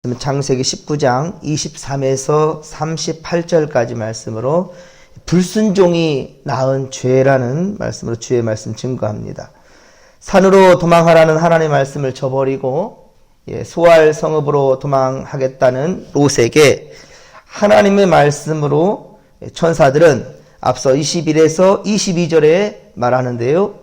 창세기 19장 23에서 38절까지 말씀으로 불순종이 낳은 죄라는 말씀으로 주의 말씀 증거합니다. 산으로 도망하라는 하나님의 말씀을 저버리고 소알 성읍으로 도망하겠다는 롯에게 하나님의 말씀으로 천사들은 앞서 21에서 22절에 말하는데요.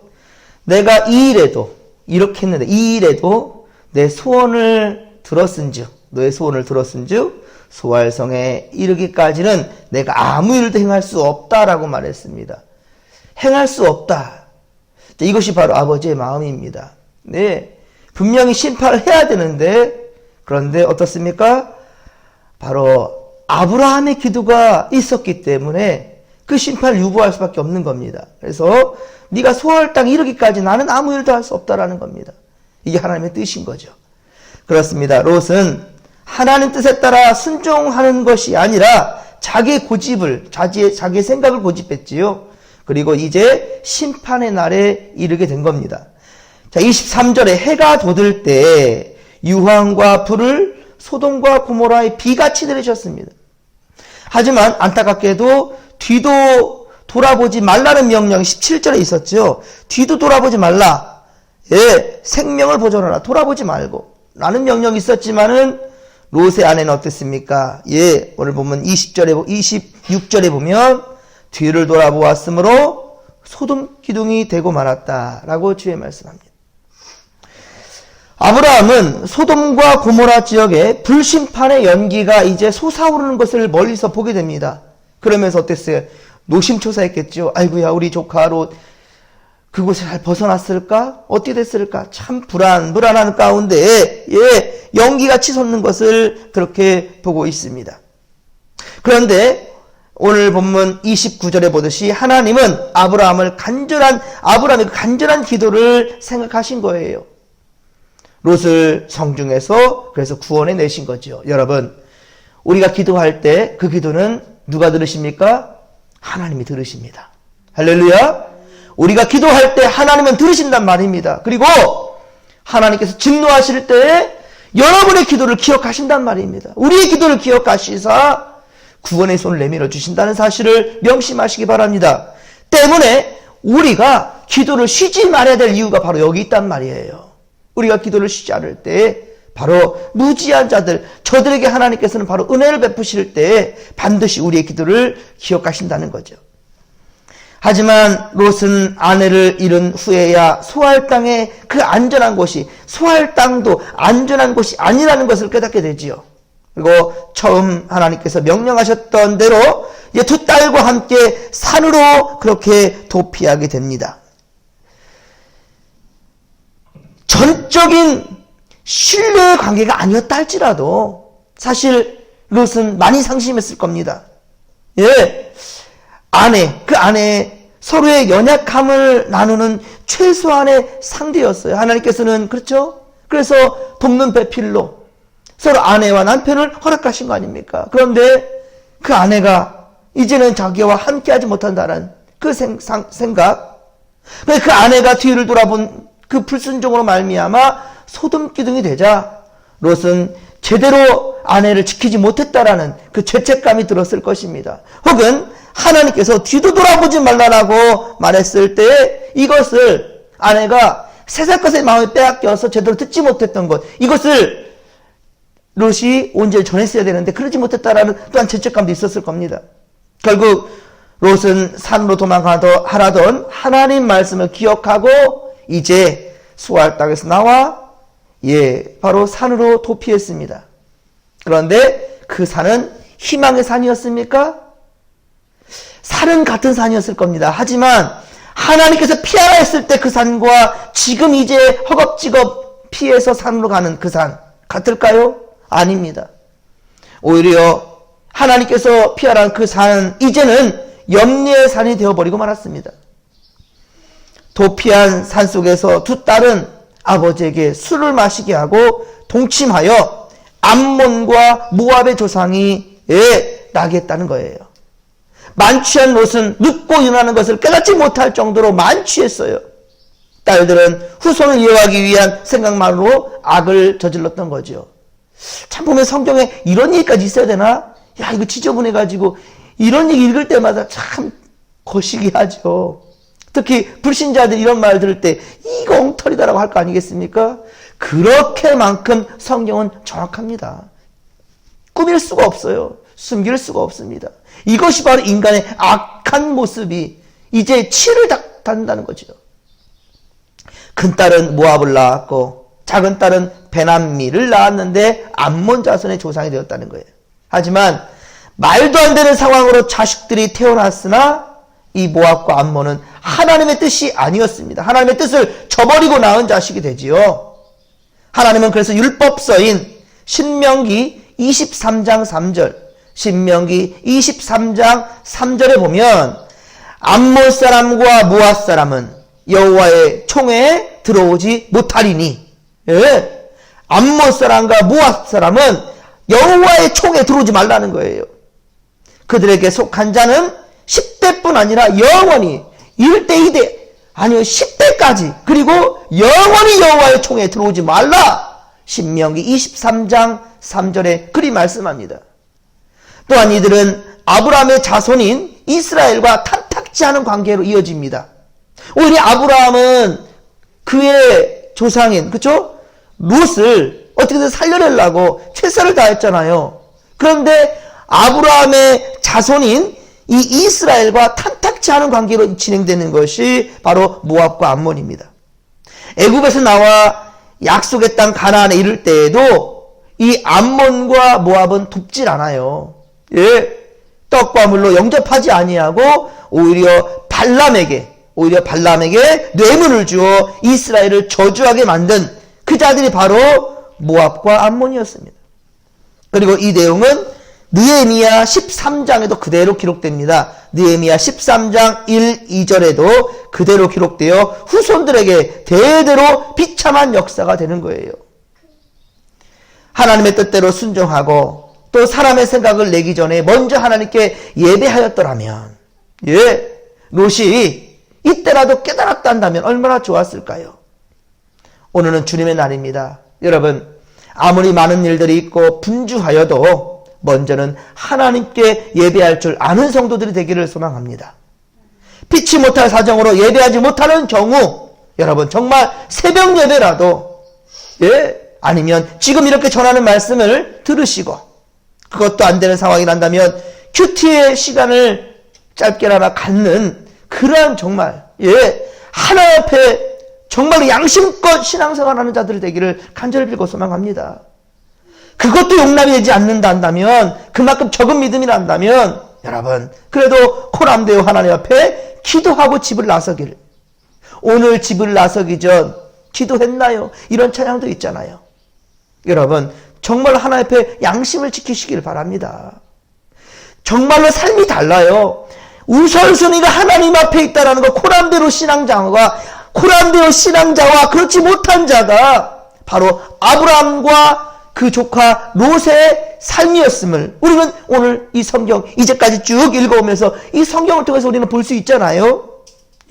내가 이 일에도 이렇게 했는데 이 일에도 내 소원을 들었은즉 너의 소원을 들었은즉 소알성에 이르기까지는 내가 아무 일도 행할 수 없다라고 말했습니다. 행할 수 없다. 이것이 바로 아버지의 마음입니다. 네, 분명히 심판을 해야 되는데 그런데 어떻습니까? 바로 아브라함의 기도가 있었기 때문에 그 심판을 유보할 수밖에 없는 겁니다. 그래서 네가 소알 땅에 이르기까지 나는 아무 일도 할 수 없다라는 겁니다. 이게 하나님의 뜻인 거죠. 그렇습니다. 롯은 하나님 뜻에 따라 순종하는 것이 아니라 자기의 고집을, 자기의 생각을 고집했지요. 그리고 이제 심판의 날에 이르게 된 겁니다. 자, 23절에 해가 돋을 때 유황과 불을 소돔과 고모라에 비같이 내리셨습니다. 하지만 안타깝게도 뒤도 돌아보지 말라는 명령이 17절에 있었죠. 뒤도 돌아보지 말라. 생명을 보존하라. 돌아보지 말고. 라는 명령이 있었지만은 롯의 아내는 어땠습니까? 오늘 보면 26절에 보면 뒤를 돌아보았으므로 소돔 기둥이 되고 말았다라고 주의 말씀합니다. 아브라함은 소돔과 고모라 지역에 불심판의 연기가 이제 솟아오르는 것을 멀리서 보게 됩니다. 그러면서 어땠어요? 노심초사했겠죠. 아이고야 우리 조카 롯 그곳에 잘 벗어났을까? 어떻게 됐을까? 참 불안한 가운데 연기가 치솟는 것을 그렇게 보고 있습니다. 그런데 오늘 본문 29절에 보듯이 하나님은 아브라함의 간절한 기도를 생각하신 거예요. 롯을 성중에서 그래서 구원해 내신 거죠. 여러분, 우리가 기도할 때 그 기도는 누가 들으십니까? 하나님이 들으십니다. 할렐루야! 우리가 기도할 때 하나님은 들으신단 말입니다. 그리고 하나님께서 진노하실 때 여러분의 기도를 기억하신단 말입니다. 우리의 기도를 기억하시사 구원의 손을 내밀어 주신다는 사실을 명심하시기 바랍니다. 때문에 우리가 기도를 쉬지 말아야 될 이유가 바로 여기 있단 말이에요. 우리가 기도를 쉬지 않을 때 바로 무지한 자들, 저들에게 하나님께서는 바로 은혜를 베푸실 때 반드시 우리의 기도를 기억하신다는 거죠. 하지만 롯은 아내를 잃은 후에야 소알 땅의 그 안전한 곳이 소알 땅도 안전한 곳이 아니라는 것을 깨닫게 되지요. 그리고 처음 하나님께서 명령하셨던 대로 이제 두 딸과 함께 산으로 그렇게 도피하게 됩니다. 전적인 신뢰의 관계가 아니었다 할지라도 사실 롯은 많이 상심했을 겁니다. 그 아내 서로의 연약함을 나누는 최소한의 상대였어요. 하나님께서는 그렇죠? 그래서 돕는 배필로 서로 아내와 남편을 허락하신 거 아닙니까? 그런데 그 아내가 이제는 자기와 함께하지 못한다는 그 생각, 그 아내가 뒤를 돌아본 그 불순종으로 말미암아 소돔 기둥이 되자 롯은 제대로 아내를 지키지 못했다라는 그 죄책감이 들었을 것입니다. 혹은 하나님께서 뒤도 돌아보지 말라라고 말했을 때 이것을 아내가 세상 것의 마음에 빼앗겨서 제대로 듣지 못했던 것, 이것을 롯이 온전히 전했어야 되는데 그러지 못했다라는 또한 죄책감도 있었을 겁니다. 결국 롯은 산으로 도망하라던 하나님 말씀을 기억하고 이제 소알 땅에서 나와 바로 산으로 도피했습니다. 그런데 그 산은 희망의 산이었습니까? 산은 같은 산이었을 겁니다. 하지만 하나님께서 피하라 했을 때 그 산과 지금 이제 허겁지겁 피해서 산으로 가는 그 산 같을까요? 아닙니다. 오히려 하나님께서 피하라는 그 산은 이제는 염려의 산이 되어버리고 말았습니다. 도피한 산속에서 두 딸은 아버지에게 술을 마시게 하고 동침하여 암몬과 모압의 조상이 나게 했다는 거예요. 만취한 롯은 눕고 일어나는 것을 깨닫지 못할 정도로 만취했어요. 딸들은 후손을 이어가기 위한 생각만으로 악을 저질렀던 거죠. 참 보면 성경에 이런 얘기까지 있어야 되나? 야, 이거 지저분해가지고 이런 얘기 읽을 때마다 참 거시기 하죠. 특히 불신자들 이런 말 들을 때 이거 엉터리다라고 할 거 아니겠습니까? 그렇게만큼 성경은 정확합니다. 꾸밀 수가 없어요. 숨길 수가 없습니다. 이것이 바로 인간의 악한 모습이 이제 치를 닫는다는 거죠. 큰 딸은 모압을 낳았고 작은 딸은 베남미를 낳았는데 암몬 자손의 조상이 되었다는 거예요. 하지만 말도 안 되는 상황으로 자식들이 태어났으나 이 모압과 암몬은 하나님의 뜻이 아니었습니다. 하나님의 뜻을 저버리고 낳은 자식이 되지요. 하나님은 그래서 율법서인 신명기 23장 3절, 신명기 23장 3절에 보면 암몬 사람과 모압 사람은 여호와의 총회에 들어오지 못하리니, 예, 암몬 사람과 모압 사람은 여호와의 총회에 들어오지 말라는 거예요. 그들에게 속한 자는 10대뿐 아니라 영원히 1대 2대 아니요 10대까지 그리고 영원히 여호와의 총회에 들어오지 말라. 신명기 23장 3절에 그리 말씀합니다. 또한 이들은 아브라함의 자손인 이스라엘과 탐탁지 않은 관계로 이어집니다. 오히려 아브라함은 그의 조상인 그쵸? 롯을 어떻게든 살려내려고 최선을 다했잖아요. 그런데 아브라함의 자손인 이 이스라엘과 탐탁지 않은 관계로 진행되는 것이 바로 모압과 암몬입니다. 애굽에서 나와 약속의 땅 가나안에 이를 때에도 이 암몬과 모압은 돕질 않아요. 예, 떡과 물로 영접하지 아니하고 오히려 발람에게 뇌물을 주어 이스라엘을 저주하게 만든 그 자들이 바로 모압과 암몬이었습니다. 그리고 이 내용은 느헤미야 13장에도 그대로 기록됩니다. 느헤미야 13장 1, 2절에도 그대로 기록되어 후손들에게 대대로 비참한 역사가 되는 거예요. 하나님의 뜻대로 순종하고 또 사람의 생각을 내기 전에 먼저 하나님께 예배하였더라면, 예, 롯이 이때라도 깨달았단다면 얼마나 좋았을까요? 오늘은 주님의 날입니다. 여러분, 아무리 많은 일들이 있고 분주하여도 먼저는 하나님께 예배할 줄 아는 성도들이 되기를 소망합니다. 피치 못할 사정으로 예배하지 못하는 경우 여러분 정말 새벽 예배라도, 예, 아니면 지금 이렇게 전하는 말씀을 들으시고 그것도 안 되는 상황이 난다면 큐티의 시간을 짧게나마 갖는 그러한 정말, 예, 하나님 앞에 정말로 양심껏 신앙생활하는 자들이 되기를 간절히 빌고 소망합니다. 그것도 용납이 되지 않는다 한다면, 그만큼 적은 믿음이란다면 여러분 그래도 코람되어 하나님 앞에 기도하고 집을 나서기를. 오늘 집을 나서기 전 기도했나요? 이런 찬양도 있잖아요. 여러분 정말 하나님 앞에 양심을 지키시길 바랍니다. 정말로 삶이 달라요. 우선순위가 하나님 앞에 있다는 거, 코람데오 신앙자와 그렇지 못한 자가 바로 아브라함과 그 조카 롯의 삶이었음을 우리는 오늘 이 성경 이제까지 쭉 읽어오면서 이 성경을 통해서 우리는 볼 수 있잖아요.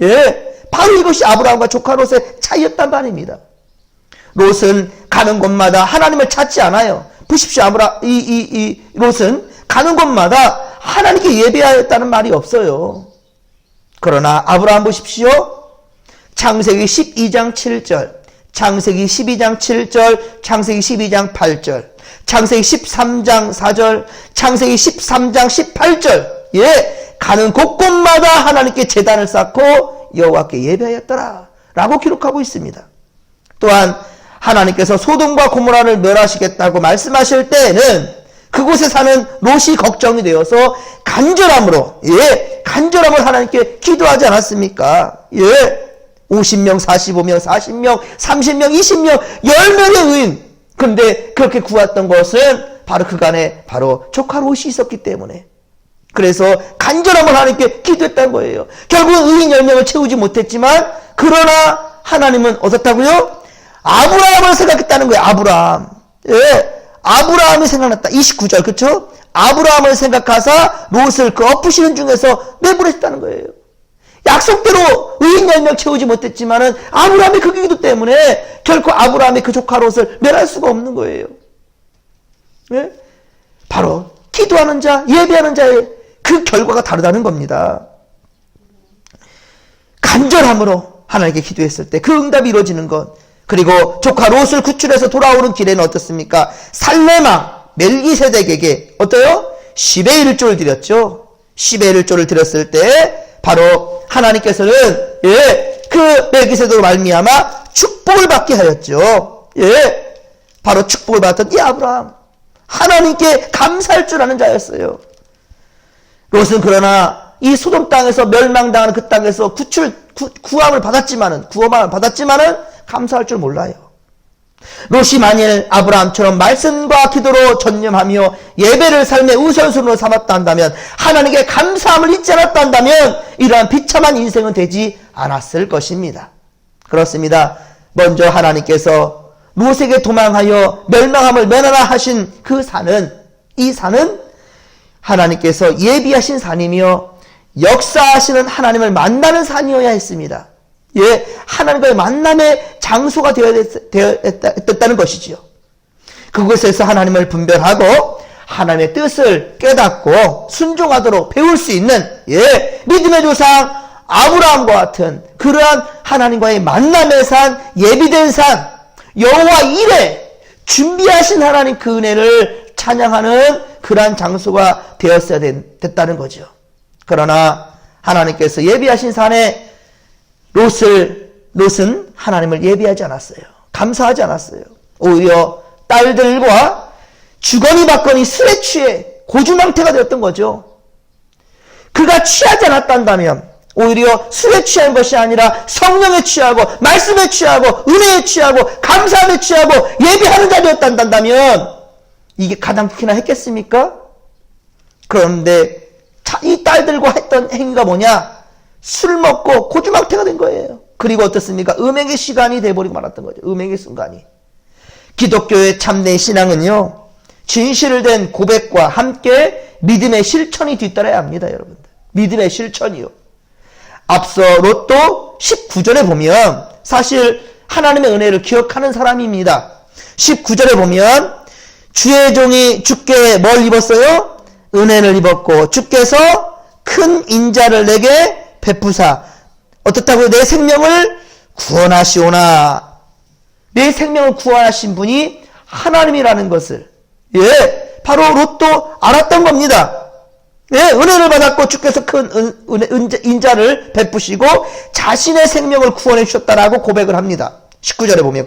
예, 바로 이것이 아브라함과 조카 롯의 차이였단 말입니다. 롯은 가는 곳마다 하나님을 찾지 않아요. 보십시오. 롯은 가는 곳마다 하나님께 예배하였다는 말이 없어요. 그러나 아브라함 보십시오. 창세기 12장 7절, 창세기 12장 7절, 창세기 12장 8절, 창세기 13장 4절, 창세기 13장 18절, 예, 가는 곳곳마다 하나님께 제단을 쌓고 여호와께 예배하였더라 라고 기록하고 있습니다. 또한 하나님께서 소돔과 고모라를 멸하시겠다고 말씀하실 때에는 그곳에 사는 롯이 걱정이 되어서 간절함으로 하나님께 기도하지 않았습니까? 예, 50명, 45명, 40명, 30명, 20명, 10명의 의인. 그런데 그렇게 구했던 것은 바로 그간에 바로 조카 롯이 있었기 때문에. 그래서 간절함을 하나님께 기도했다는 거예요. 결국은 의인 10명을 채우지 못했지만 그러나 하나님은 어떻다고요? 아브라함을 생각했다는 거예요. 아브라함. 예, 아브라함이 생각났다. 29절 그렇죠? 아브라함을 생각하사 롯을 그 엎으시는 중에서 내보냈다는 거예요. 약속대로 의인 10명 채우지 못했지만은 아브라함의 그 기도 때문에 결코 아브라함의 그 조카 롯을 멸할 수가 없는 거예요. 예? 바로 기도하는 자, 예배하는 자의 그 결과가 다르다는 겁니다. 간절함으로 하나님께 기도했을 때 그 응답이 이루어지는 것. 그리고 조카 롯을 구출해서 돌아오는 길에는 어떻습니까? 살레마 멜기세덱에게 어때요? 10의 1조를 드렸죠. 10의 1조를 드렸을 때 바로 하나님께서는 그 멜기세덱으로 말미암아 축복을 받게 하였죠. 바로 축복을 받았던 이 아브라함, 하나님께 감사할 줄 아는 자였어요. 롯은 그러나 이 소돔 땅에서 멸망당하는 그 땅에서 구함을 받았지만은 감사할 줄 몰라요. 롯이 만일 아브라함처럼 말씀과 기도로 전념하며 예배를 삶의 우선순위로 삼았다 한다면, 하나님께 감사함을 잊지 않았다 한다면 이러한 비참한 인생은 되지 않았을 것입니다. 그렇습니다. 먼저 하나님께서 롯에게 도망하여 멸망함을 면하라 하신 그 산은, 이 산은 하나님께서 예비하신 산이며 역사하시는 하나님을 만나는 산이어야 했습니다. 하나님과의 만남의 장소가 됐다는 것이지요. 그곳에서 하나님을 분별하고 하나님의 뜻을 깨닫고 순종하도록 배울 수 있는 믿음의 조상 아브라함과 같은 그러한 하나님과의 만남의 산, 예비된 산, 여호와 이레 준비하신 하나님 그 은혜를 찬양하는 그러한 장소가 되었어야 됐다는 거죠. 그러나 하나님께서 예비하신 산에 롯은 하나님을 예비하지 않았어요. 감사하지 않았어요. 오히려 딸들과 주거니 받거니 술에 취해 고주망태가 되었던 거죠. 그가 취하지 않았단다면, 오히려 술에 취한 것이 아니라 성령에 취하고 말씀에 취하고 은혜에 취하고 감사함에 취하고 예비하는 자리였단다면 이게 가당키나 했겠습니까? 그런데 이 딸들과 했던 행위가 뭐냐? 술 먹고 고주망태가 된 거예요. 그리고 어떻습니까? 음행의 시간이 돼버리고 말았던 거죠. 음행의 순간이. 기독교의 참된 신앙은요, 진실을 된 고백과 함께 믿음의 실천이 뒤따라야 합니다, 여러분들. 믿음의 실천이요. 앞서 롯도 19절에 보면 사실 하나님의 은혜를 기억하는 사람입니다. 19절에 보면 주의 종이 주께 뭘 입었어요? 은혜를 입었고 주께서 큰 인자를 내게 베푸사 어떻다고요? 내 생명을 구원하시오나. 내 생명을 구원하신 분이 하나님이라는 것을 바로 롯도 알았던 겁니다. 은혜를 받았고 주께서 큰 인자를 베푸시고 자신의 생명을 구원해 주셨다라고 고백을 합니다. 19절에 보면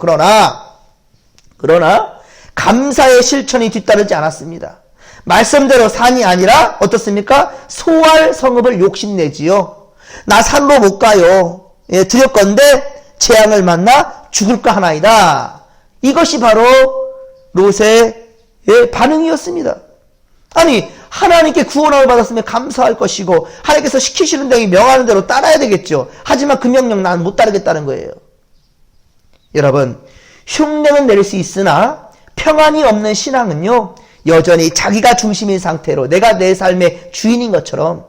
그러나 감사의 실천이 뒤따르지 않았습니다. 말씀대로 산이 아니라 어떻습니까? 소알 성읍을 욕심내지요. 나 산으로 못 가요. 두렵건대 재앙을 만나 죽을까 하나이다. 이것이 바로 롯의 반응이었습니다. 아니, 하나님께 구원을 받았으면 감사할 것이고 하나님께서 시키시는 대로 명하는 대로 따라야 되겠죠. 하지만 그 명령 난 못 따르겠다는 거예요. 여러분, 흉내는 낼 수 있으나 평안이 없는 신앙은요, 여전히 자기가 중심인 상태로 내가 내 삶의 주인인 것처럼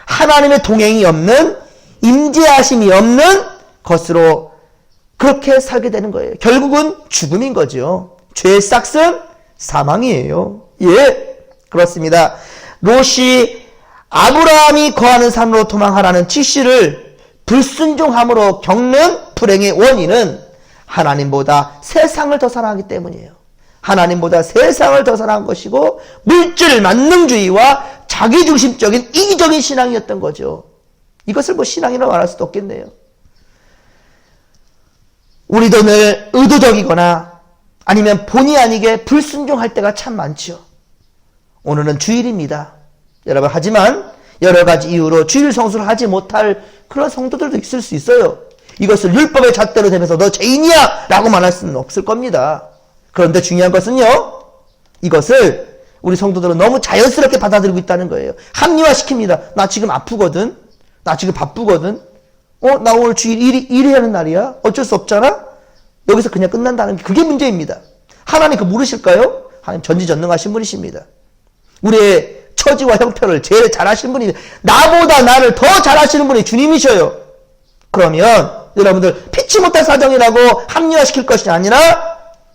하나님의 동행이 없는, 임재하심이 없는 것으로 그렇게 살게 되는 거예요. 결국은 죽음인 거죠. 죄의 싹은 사망이에요. 그렇습니다. 롯이 아브라함이 거하는 산으로 도망하라는 지시를 불순종함으로 겪는 불행의 원인은 하나님보다 세상을 더 사랑하기 때문이에요. 하나님보다 세상을 더 사랑한 것이고 물질 만능주의와 자기중심적인 이기적인 신앙이었던 거죠. 이것을 뭐 신앙이라고 말할 수도 없겠네요. 우리도 늘 의도적이거나 아니면 본의 아니게 불순종할 때가 참 많죠. 오늘은 주일입니다. 여러분, 하지만 여러 가지 이유로 주일 성수를 하지 못할 그런 성도들도 있을 수 있어요. 이것을 율법의 잣대로 대면서 너 죄인이야 라고 말할 수는 없을 겁니다. 그런데 중요한 것은요, 이것을 우리 성도들은 너무 자연스럽게 받아들이고 있다는 거예요. 합리화시킵니다. 나 지금 아프거든. 나 지금 바쁘거든. 나 오늘 주일 일해야 하는 날이야. 어쩔 수 없잖아. 여기서 그냥 끝난다는 게 그게 문제입니다. 하나님 그거 모르실까요? 하나님 전지전능하신 분이십니다. 우리의 처지와 형편을 제일 잘 아시는 분이, 나보다 나를 더 잘 아시는 분이 주님이셔요. 그러면 여러분들 피치 못할 사정이라고 합리화시킬 것이 아니라,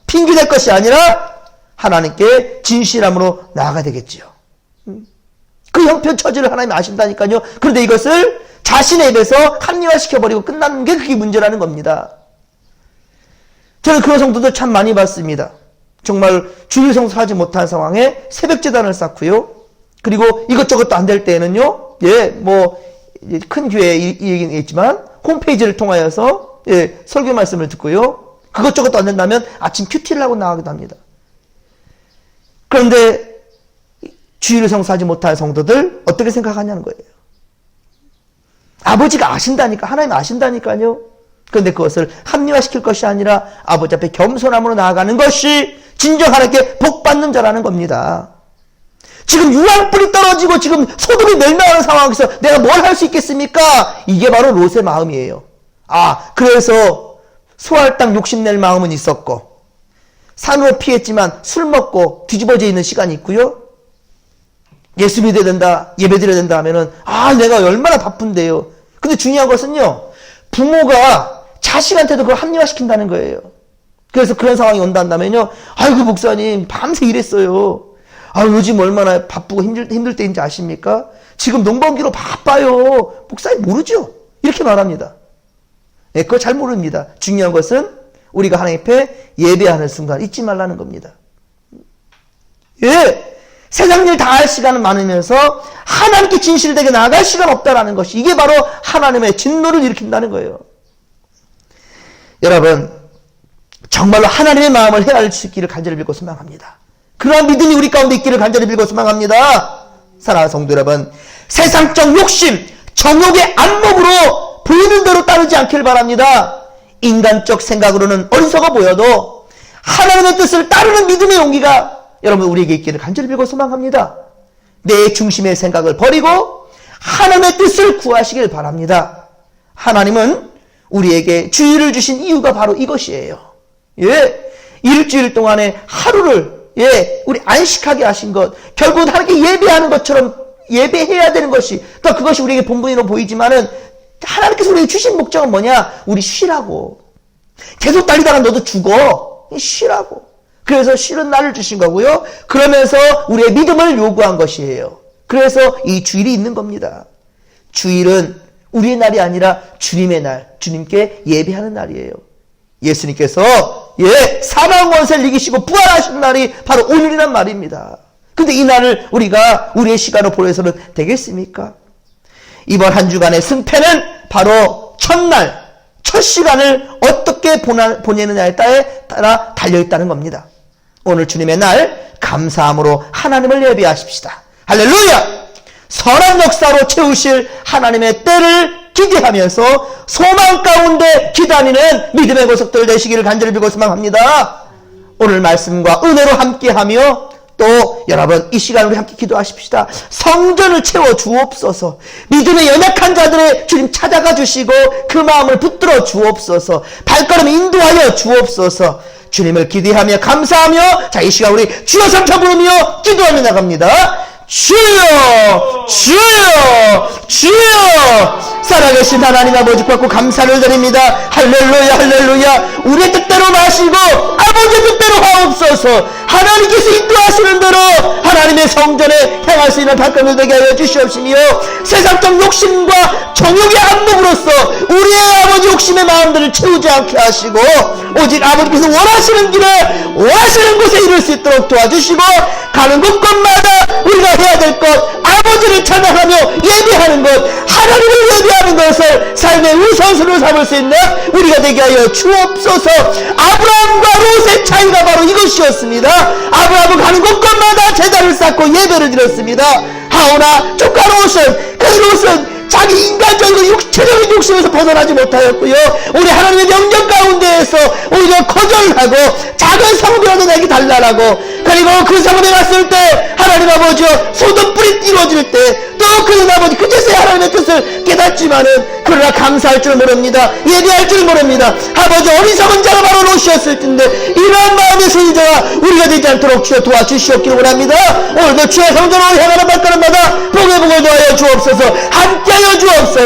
핑계댈 것이 아니라 하나님께 진실함으로 나아가야 되겠지요. 그 형편 처지를 하나님이 아신다니까요. 그런데 이것을 자신의 입에서 합리화시켜버리고 끝나는 게 그게 문제라는 겁니다. 저는 그런 성도들 참 많이 봤습니다. 정말 주일 성수하지 못한 상황에 새벽 제단을 쌓고요. 그리고 이것저것도 안 될 때에는요. 큰 교회에 이 얘기는 있지만 홈페이지를 통하여서 설교 말씀을 듣고요. 그것저것도 안 된다면 아침 큐티를 하고 나가기도 합니다. 그런데 주일을 성수하지 못할 성도들 어떻게 생각하냐는 거예요. 아버지가 아신다니까, 하나님 아신다니까요. 그런데 그것을 합리화시킬 것이 아니라 아버지 앞에 겸손함으로 나아가는 것이 진정 하나님께 복받는 자라는 겁니다. 지금 유황불이 떨어지고 지금 소돔이 멸망하는 상황에서 내가 뭘 할 수 있겠습니까? 이게 바로 롯의 마음이에요. 그래서 소할 땅 욕심낼 마음은 있었고 산으로 피했지만 술 먹고 뒤집어져 있는 시간이 있고요. 예수 믿어야 된다, 예배 드려야 된다 하면은 내가 얼마나 바쁜데요. 근데 중요한 것은요, 부모가 자식한테도 그걸 합리화시킨다는 거예요. 그래서 그런 상황이 온다 한다면요, 아이고 목사님 밤새 일했어요. 요즘 얼마나 바쁘고 힘들 때인지 아십니까? 지금 농번기로 바빠요. 목사님 모르죠? 이렇게 말합니다. 그거 잘 모릅니다. 중요한 것은 우리가 하나님 앞에 예배하는 순간 잊지 말라는 겁니다. 세상 일 다 할 시간은 많으면서 하나님께 진실되게 나아갈 시간 없다라는 것이, 이게 바로 하나님의 진노를 일으킨다는 거예요. 여러분, 정말로 하나님의 마음을 헤아릴 수 있기를 간절히 빌고 소망합니다. 그러한 믿음이 우리 가운데 있기를 간절히 빌고 소망합니다. 사랑하는 성도 여러분, 세상적 욕심, 정욕의 안목으로 보이는 대로 따르지 않기를 바랍니다. 인간적 생각으로는 어리석어 보여도 하나님의 뜻을 따르는 믿음의 용기가 여러분 우리에게 있기를 간절히 빌고 소망합니다. 내 중심의 생각을 버리고 하나님의 뜻을 구하시길 바랍니다. 하나님은 우리에게 주일을 주신 이유가 바로 이것이에요. 일주일 동안에 하루를 우리 안식하게 하신 것, 결국 하나님께 예배하는 것처럼 예배해야 되는 것이, 또 그것이 우리에게 본분으로 보이지만은 하나님께서 우리에게 주신 목적은 뭐냐? 우리 쉬라고. 계속 달리다가 너도 죽어. 쉬라고. 그래서 쉬는 날을 주신 거고요. 그러면서 우리의 믿음을 요구한 것이에요. 그래서 이 주일이 있는 겁니다. 주일은 우리의 날이 아니라 주님의 날, 주님께 예배하는 날이에요. 예수님께서 사망 권세를 이기시고 부활하신 날이 바로 오늘이란 말입니다. 근데 이 날을 우리가 우리의 시간으로 보내서는 되겠습니까? 이번 한 주간의 승패는 바로 첫날, 첫 시간을 어떻게 보내느냐에 따라 달려있다는 겁니다. 오늘 주님의 날 감사함으로 하나님을 예배하십시다. 할렐루야! 선한 역사로 채우실 하나님의 때를 기대하면서 소망 가운데 기다리는 믿음의 보석들 되시기를 간절히 빌고 소망합니다. 오늘 말씀과 은혜로 함께하며 또 여러분 이 시간 우리 함께 기도하십시다. 성전을 채워 주옵소서. 믿음의 연약한 자들의 주님 찾아가 주시고 그 마음을 붙들어 주옵소서. 발걸음 인도하여 주옵소서. 주님을 기대하며 감사하며 이 시간 우리 주여 삼켜 부르며 기도하며 나갑니다. 주여 주여 주여. 살아계신 하나님 아버지 받고 감사를 드립니다. 할렐루야 할렐루야. 우리의 뜻대로 마시고 아버지의 뜻대로 하옵소서. 하나님께서 인도하시는 대로 하나님의 성전에 향할 수 있는 발걸음을 되게 하여 주시옵시며 세상적 욕심과 정욕의 안목으로서 우리의 아버지 욕심의 마음들을 채우지 않게 하시고 오직 아버지께서 원하시는 길에 원하시는 곳에 이룰 수 있도록 도와주시고 가는 곳곳마다 우리가 해야 될 것, 아버지를 찬양하며 예배하는 것, 하나님을 예배하는 것을 삶의 우선순위로 삼을 수 있는 우리가 되게 하여 주옵소서. 아브라함과 롯의 차이가 바로 이것이었습니다. 아브라함은 가는 곳곳마다 제단을 쌓고 예배를 드렸습니다. 하오나 조카 롯은, 그 롯은 자기 인간적이고 육체적인 욕심에서 벗어나지 못하였고요. 우리 하나님의 명령 가운데에서 오히려 거절하고 작은 성도라도 내게 달라라고, 그리고 그 성읍에 갔을 때 하나님 아버지여 소돔불이 이루어질 때 또 그는 아버지 그제서야 하나님의 뜻을 깨닫지만은 그러나 감사할 줄 모릅니다. 예배할 줄 모릅니다. 아버지 어리석은 자가 바로 롯이었을 텐데 이러한 마음의 소유자가 우리가 되지 않도록 주여 도와주시옵기를 원합니다. 오늘도 주의 성전으로 향하는 발걸음마다 복의 복을 더하여 주옵소서. 함께하여 주옵소서.